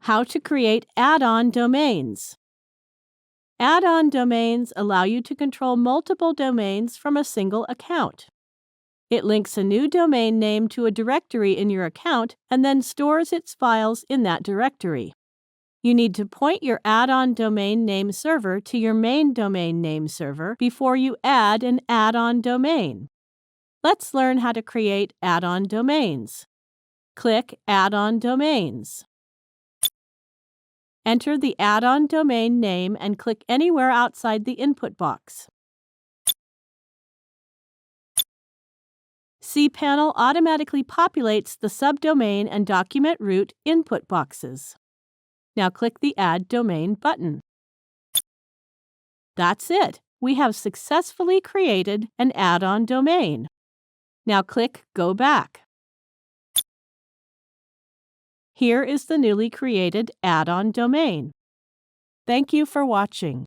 How to create add-on domains. Add-on domains allow you to control multiple domains from a single account. It links a new domain name to a directory in your account and then stores its files in that directory. You need to point your add-on domain name server to your main domain name server before you add an add-on domain. Let's learn how to create add-on domains. Click Add-on Domains. Enter the add-on domain name and click anywhere outside the input box. cPanel automatically populates the subdomain and document root input boxes. Now click the Add Domain button. That's it. We have successfully created an add-on domain. Now click Go Back. Here is the newly created add-on domain. Thank you for watching.